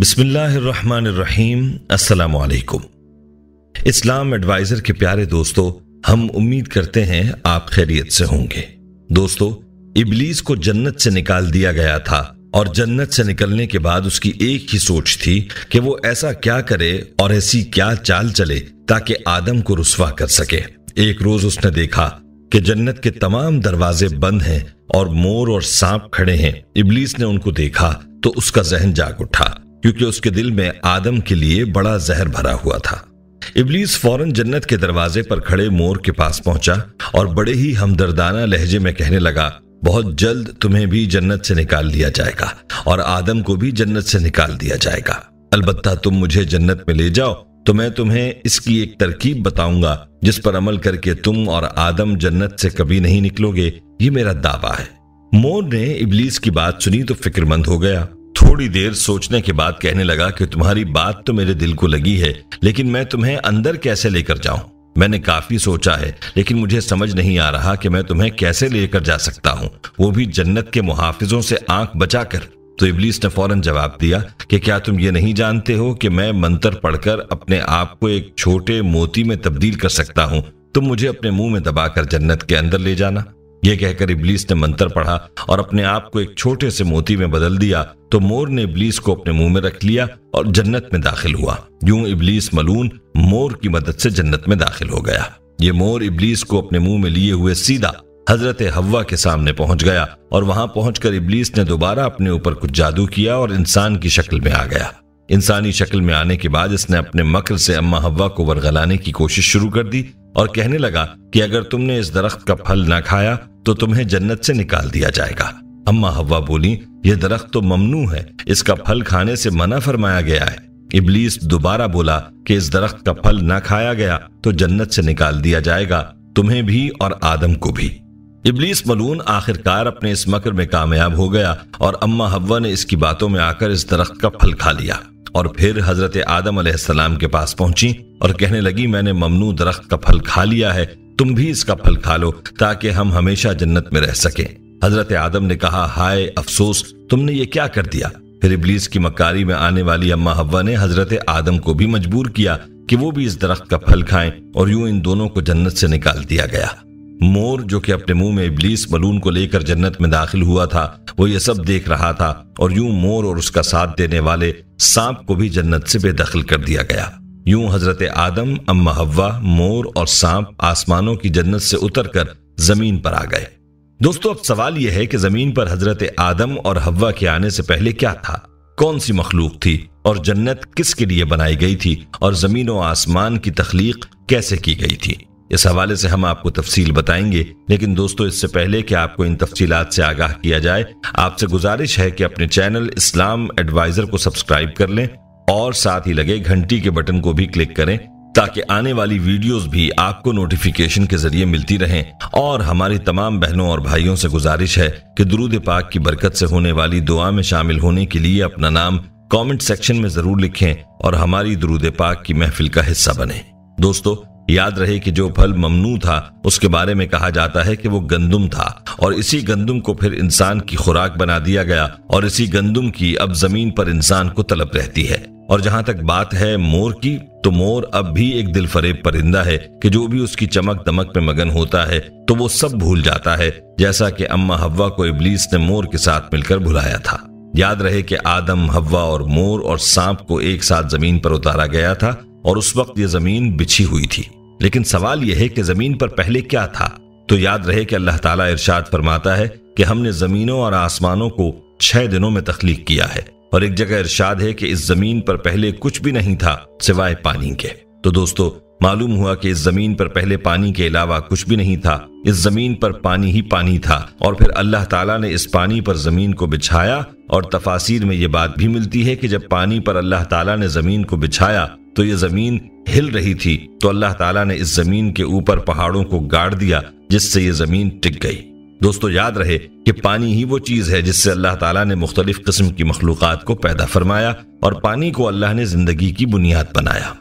बिस्मिल्लाहिर्रहमानिर्रहीम। अस्सलामु अलैकुम। इस्लाम एडवाइजर के प्यारे दोस्तों, हम उम्मीद करते हैं आप खैरियत से होंगे। दोस्तों, इब्लीस को जन्नत से निकाल दिया गया था और जन्नत से निकलने के बाद उसकी एक ही सोच थी कि वो ऐसा क्या करे और ऐसी क्या चाल चले ताकि आदम को रुस्वा कर सके। एक रोज उसने देखा कि जन्नत के तमाम दरवाजे बंद हैं और मोर और सांप खड़े हैं। इब्लीस ने उनको देखा तो उसका जहन जाग उठा, क्योंकि उसके दिल में आदम के लिए बड़ा जहर भरा हुआ था। इब्लीस फौरन जन्नत के दरवाजे पर खड़े मोर के पास पहुंचा और बड़े ही हमदर्दाना लहजे में कहने लगा, बहुत जल्द तुम्हें भी जन्नत से निकाल लिया जाएगा और आदम को भी जन्नत से निकाल दिया जाएगा। अलबत्ता तुम मुझे जन्नत में ले जाओ तो मैं तुम्हें इसकी एक तरकीब बताऊंगा जिस पर अमल करके तुम और आदम जन्नत से कभी नहीं निकलोगे। ये मेरा दावा है। मोर ने इब्लीस की बात सुनी तो फिक्रमंद हो गया। थोड़ी देर सोचने के बाद कहने लगा कि तुम्हारी बात तो मेरे दिल को लगी है, लेकिन मैं तुम्हें अंदर कैसे लेकर जाऊं? मैंने काफी सोचा है, लेकिन मुझे समझ नहीं आ रहा कि मैं तुम्हें कैसे लेकर जा सकता हूं, वो भी जन्नत के मुहाफिजों से आंख बचाकर। तो इब्लीस ने फौरन जवाब दिया कि क्या तुम ये नहीं जानते हो कि मैं मंत्र पढ़कर अपने आप को एक छोटे मोती में तब्दील कर सकता हूं? तुम मुझे अपने मुंह में दबाकर जन्नत के अंदर ले जाना। यह कहकर इब्लीस ने मंत्र पढ़ा और अपने आप को एक छोटे से मोती में बदल दिया। तो मोर ने इब्लीस को अपने मुंह में रख लिया और जन्नत में दाखिल हुआ। यूं इब्लीस मलून मोर की मदद से जन्नत में दाखिल हो गया। ये मोर इब्लीस को अपने मुंह में लिए हुए सीधा हजरत हव्वा के सामने पहुंच गया और वहां पहुंचकर इब्लीस ने दोबारा अपने ऊपर कुछ जादू किया और इंसान की शक्ल में आ गया। इंसानी शक्ल में आने के बाद इसने अपने मक्र से अम्मा हव्वा को वरगलाने की कोशिश शुरू कर दी और कहने लगा कि अगर तुमने इस दरख्त का फल ना खाया तो तुम्हें जन्नत से निकाल दिया जाएगा। अम्मा हव्वा बोली, यह दरख्त तो ममनू है, इसका फल खाने से मना फरमाया गया है। इब्लीस दोबारा बोला कि इस दरख्त का फल ना खाया गया तो जन्नत से निकाल दिया जाएगा, तुम्हें भी और आदम को भी। इब्लीस मलून आखिरकार अपने इस मकर में कामयाब हो गया और अम्मा हव्वा ने इसकी बातों में आकर इस दरख्त का फल खा लिया और फिर हजरत आदम अलैहिस्सलाम के पास पहुंची और कहने लगी, मैंने ममनू दरख्त का फल खा लिया है, तुम भी इसका फल खा लो ताकि हम हमेशा जन्नत में रह सकें। हजरत आदम ने कहा, हाय अफसोस, तुमने ये क्या कर दिया? फिर इब्लीस की मक्कारी में आने वाली अम्मा हव्वा ने हजरत आदम को भी मजबूर किया कि वो भी इस दरख्त का फल खाएं और यूं इन दोनों को जन्नत से निकाल दिया गया। मोर जो कि अपने मुंह में इब्लीस मलून को लेकर जन्नत में दाखिल हुआ था, वो ये सब देख रहा था और यूं मोर और उसका साथ देने वाले सांप को भी जन्नत से बेदखल कर दिया गया। यूं हजरत आदम, अम्मा हव्वा, मोर और सांप आसमानों की जन्नत से उतरकर जमीन पर आ गए। दोस्तों, अब सवाल यह है कि जमीन पर हजरत आदम और हव्वा के आने से पहले क्या था? कौन सी मखलूक थी और जन्नत किसके लिए बनाई गई थी और जमीन और आसमान की तख्लीक कैसे की गई थी? इस हवाले से हम आपको तफसील बताएंगे, लेकिन दोस्तों इससे पहले कि आपको इन तफसीलात से आगाह किया जाए, आपसे गुजारिश है कि अपने चैनल इस्लाम एडवाइजर को सब्सक्राइब कर लें और साथ ही लगे घंटी के बटन को भी क्लिक करें ताकि आने वाली वीडियोस भी आपको नोटिफिकेशन के जरिए मिलती रहें। और हमारी तमाम बहनों और भाइयों से गुजारिश है कि दुरूद पाक की बरकत से होने वाली दुआ में शामिल होने के लिए अपना नाम कमेंट सेक्शन में जरूर लिखें और हमारी दुरूद पाक की महफिल का हिस्सा बने। दोस्तों, याद रहे कि जो फल ममनू था उसके बारे में कहा जाता है कि वो गंदुम था और इसी गंदुम को फिर इंसान की खुराक बना दिया गया और इसी गंदुम की अब जमीन पर इंसान को तलब रहती है। और जहां तक बात है मोर की, तो मोर अब भी एक दिलफरेब परिंदा है कि जो भी उसकी चमक दमक में मगन होता है तो वो सब भूल जाता है, जैसा कि अम्मा हव्वा को इब्लीस ने मोर के साथ मिलकर भुलाया था। याद रहे कि आदम, हव्वा और मोर और सांप को एक साथ जमीन पर उतारा गया था और उस वक्त ये जमीन बिछी हुई थी। लेकिन सवाल यह है कि जमीन पर पहले क्या था? तो याद रहे कि अल्लाह ताला इरशाद फरमाता है कि हमने जमीनों और आसमानों को 6 दिनों में तख्लीक किया है और एक जगह इरशाद है कि इस जमीन पर पहले कुछ भी नहीं था सिवाय पानी के। तो दोस्तों, मालूम हुआ कि इस जमीन पर पहले पानी के अलावा कुछ भी नहीं था, इस जमीन पर पानी ही पानी था और फिर अल्लाह ताला ने इस पानी पर जमीन को बिछाया। और तफासीर में ये बात भी मिलती है कि जब पानी पर अल्लाह ताला ने जमीन को बिछाया तो ये जमीन हिल रही थी, तो अल्लाह ताला ने इस जमीन के ऊपर पहाड़ों को गाड़ दिया जिससे ये जमीन टिक गई। दोस्तों, याद रहे कि पानी ही वो चीज है जिससे अल्लाह ताला ने मुख्तलिफ किस्म की मखलूकात को पैदा फरमाया और पानी को अल्लाह ने जिंदगी की बुनियाद बनाया।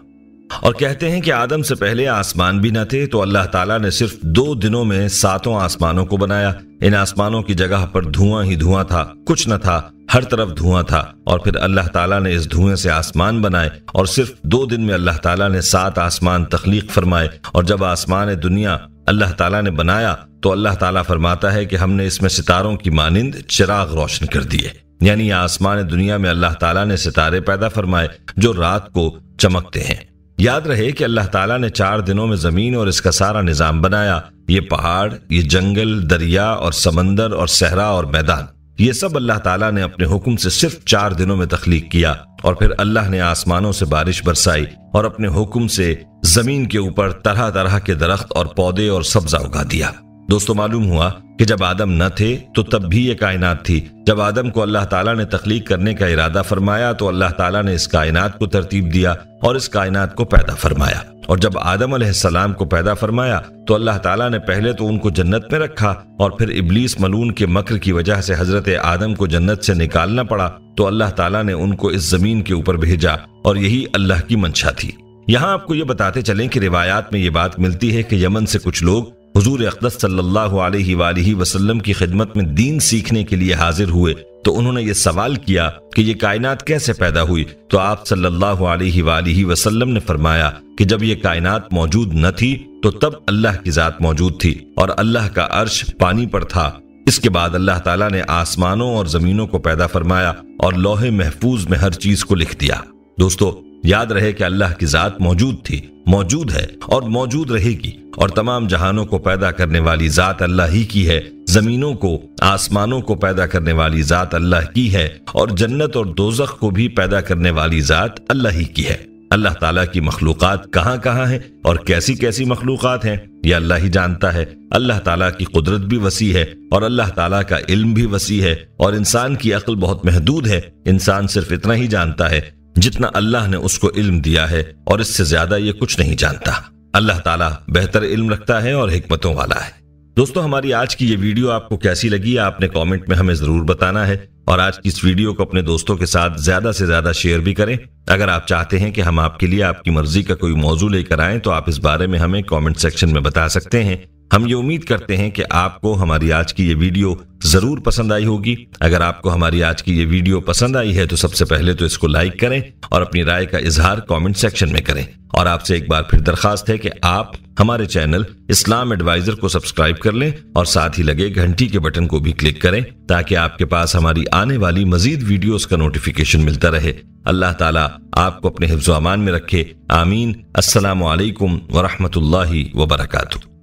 और कहते हैं कि आदम से पहले आसमान भी न थे, तो अल्लाह ताला ने सिर्फ 2 दिनों में 7 आसमानों को बनाया। इन आसमानों की जगह पर धुआं ही धुआं था, कुछ न था। हर तरफ धुआं था और फिर अल्लाह ताला ने इस धुएं से आसमान बनाए और सिर्फ 2 दिन में अल्लाह ताला ने 7 आसमान तख्लीक फरमाए। और जब आसमान दुनिया अल्लाह ताला ने बनाया तो अल्लाह ताला फरमाता है कि हमने इसमें सितारों की मानिंद चिराग रोशन कर दिए। यानी आसमान दुनिया में अल्लाह ताला ने सितारे पैदा फरमाए जो रात को चमकते हैं। याद रहे कि अल्लाह ताला ने 4 दिनों में जमीन और इसका सारा निजाम बनाया। ये पहाड़, ये जंगल, दरिया और समंदर और सहरा और मैदान, ये सब अल्लाह ताला ने अपने हुक्म से सिर्फ 4 दिनों में तख्लीक किया। और फिर अल्लाह ने आसमानों से बारिश बरसाई और अपने हुक्म से जमीन के ऊपर तरह तरह के दरख्त और पौधे और सब्जा उगा दिया। दोस्तों, मालूम हुआ कि जब आदम न थे तो तब भी ये कायनात थी। जब आदम को अल्लाह ताला ने तख्लीक करने का इरादा फरमाया तो अल्लाह ताला ने इस कायनात को तरतीब दिया और इस कायनात को पैदा फरमाया। और जब आदम अलैहिस्सलाम को पैदा फरमाया तो अल्लाह ताला ने पहले तो उनको जन्नत में रखा और फिर इब्लीस मलून के मक्र की वजह से हजरत आदम को जन्नत से निकालना पड़ा तो अल्लाह ताला ने उनको इस जमीन के ऊपर भेजा और यही अल्लाह की मंशा थी। यहाँ आपको ये बताते चलें कि रिवायात में ये बात मिलती है कि यमन से कुछ लोग हुजूर अक़दस सल्लल्लाहु अलैहि वसल्लम की खिदमत में दीन सीखने के लिए हाजिर हुए तो उन्होंने ये सवाल किया कि ये कायनात कैसे पैदा हुई। तो आप सल्लल्लाहु अलैहि वसल्लम ने फरमाया कि जब ये कायनात मौजूद न थी तो तब अल्लाह की जात मौजूद थी और अल्लाह का अर्श पानी पर था। इसके बाद अल्लाह ताला ने आसमानों और जमीनों को पैदा फरमाया और लौहे महफूज में हर चीज को लिख दिया। दोस्तों, याद रहे कि अल्लाह की जात मौजूद थी, मौजूद है और मौजूद रहेगी और तमाम जहानों को पैदा करने वाली जात अल्लाह ही की है। जमीनों को, आसमानों को पैदा करने वाली जात अल्लाह की है और जन्नत और दोज़ख को भी पैदा करने वाली जात अल्लाह ही की है। अल्लाह ताला की मखलूकात कहाँ कहाँ है और कैसी कैसी मखलूकात हैं यह अल्लाह ही जानता है। अल्लाह ताला की कुदरत भी वसी है और अल्लाह ताला का इल्म भी वसी है और इंसान की अक्ल बहुत महदूद है। इंसान सिर्फ इतना ही जानता है जितना अल्लाह ने उसको इल्म दिया है और इससे ज्यादा ये कुछ नहीं जानता। अल्लाह ताला बेहतर इल्म रखता है और हिकमतों वाला है। दोस्तों, हमारी आज की ये वीडियो आपको कैसी लगी आपने कमेंट में हमें जरूर बताना है और आज की इस वीडियो को अपने दोस्तों के साथ ज्यादा से ज्यादा शेयर भी करें। अगर आप चाहते हैं कि हम आपके लिए आपकी मर्जी का कोई मौजू लेकर आएं तो आप इस बारे में हमें कमेंट सेक्शन में बता सकते हैं। हम ये उम्मीद करते हैं कि आपको हमारी आज की ये वीडियो जरूर पसंद आई होगी। अगर आपको हमारी आज की ये वीडियो पसंद आई है तो सबसे पहले तो इसको लाइक करें और अपनी राय का इजहार कमेंट सेक्शन में करें। और आपसे एक बार फिर दरखास्त है कि आप हमारे चैनल इस्लाम एडवाइजर को सब्सक्राइब कर लें और साथ ही लगे घंटी के बटन को भी क्लिक करें ताकि आपके पास हमारी आने वाली मजीद वीडियोस का नोटिफिकेशन मिलता रहे। अल्लाह ताला आपको अपने हिफ्ज़-ओ-अमान में रखे। आमीन। अस्सलामु अलैकुम व रहमतुल्लाहि व बरकातुहू।